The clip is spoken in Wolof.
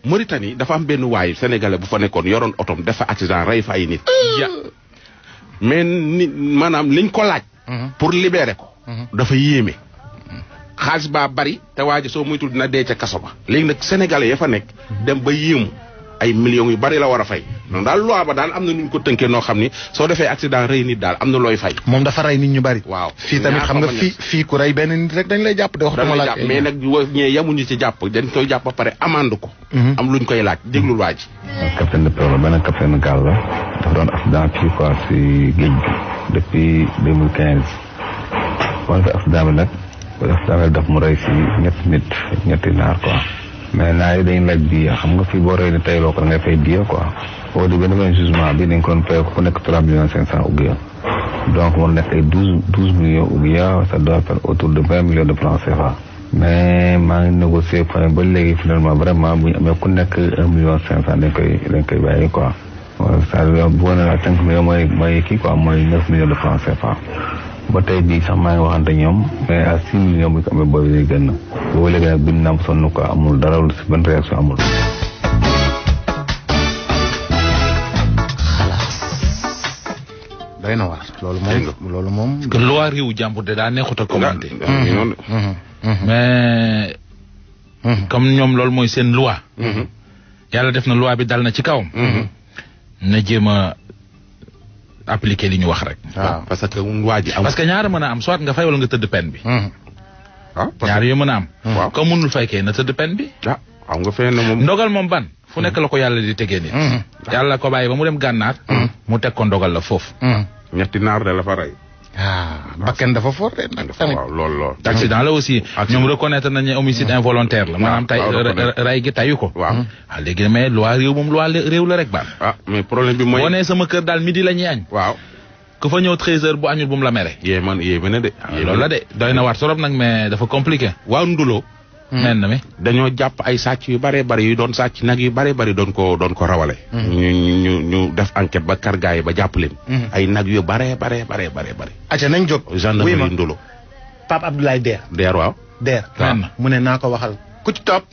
Mauritanie dafa am benn waay sénégalais bu fa nekkoon yoroon otom def fa accident rey fa ay nit. mais maanaam liñ ko laaj. pour libérer ko. dafa yéeme. xaalis baa bari te waa ji soo moytul dina dee ca kaso ba. léegi nag sénégalais ya fa nekk. dem ba yéemu ay millions yu bari la war a fay. donc daal loi ba daal am na nu ñu ko tënkee noo xam ni soo defee accident rey nit daal am na looy fay. moom dafa rey nit ñu bari. waaw fii tamit xam nga fii ku rey benn nit rek dañ lay jàpp de wax dama la mais nag ñee yamuñu ci jàpp dañ koy jàpp ba pare amande ko. am luñ koy laaj déglul waa ji. capitaine de pétrole benn capitaine gaal la dafa doon accident fii quoi si géej gi depuis 2015 wante accident bi nag daf mu rey si ñetti naar quoi. mais naa yi dañ laaj bi xam nga fii boo rey ni tey loo ko da ngay fay diya quoi boo di benn jugement bi dañ ko doon fay ku nekk 3 millions 500 ouguiya donc mu nekk ay 12 millions ouguiya ça doit faire autour de 20 millions de francs CFA. mais maa ngi négocier point ba léegi finalement vraiment bu ñu amee ku nekk 1 million 500 dañ koy bàyyi quoi. c'est-à-dire bu wane la 5 millions mooy kii quoi mooy 9 millions de francs CFA. ba tey bii sax maa ngi waxante ñoom mais à 6 millions bu ñu ko amee boobu lay gën boobu léegi nag bind naam sonn quoi amul dara lu si benn réaction amul. doy na waar loolu moom. parce que loi réew jàmbur de daa neexut a commenté. mais. comme ñoom loolu mooy seen loi. yàlla def na loi bi dal na ci kawam. na jéem a appliquer li ñu wax rek. waaw parce que waa ji am. parce que ñaar mën a am soit nga fay wala nga tëdd peine bi. ñaar yu mën a am. waaw comme mënul fay kay na tëdd peine bi. xam nga fay na moom. ndogal moom ban fu nekk la ko yàlla di tegee nit. yàlla ko bàyyi ba mu dem gànnaar. mu teg ko ndogal la foofu. ñetti naar de la fa rey. bakkan dafa fort de nag tamit. waaw lool. accident la aussi ñoom reconnaître nañu homicide involontaire la. maanaam tay rey gi tayu ko. waaw léegi mais loi réew moom loi réew la rek baan. mais problème bi mooy. boo nee sama kër daal midi la ñuy añ. waaw. ku fa ñëw 13h bu añul bu mu la mere. yéeme na de. loolu la de doy na waar trop nag mais dafa compliqué. waaw Ndulo. mel na mi dañoo jàpp ay sàcc yu bare bari yu doon sàcc nag yu bare bari doon ko rawale. ñu def enquête ba kar gaay ba jàpp leen. ay nag yu bare. acca nañ jóg. gendarmerie Ndulo. Pape Abdoulaye Der. Der waaw. Der. waaw mu ne naa ko waxal ku ci topp.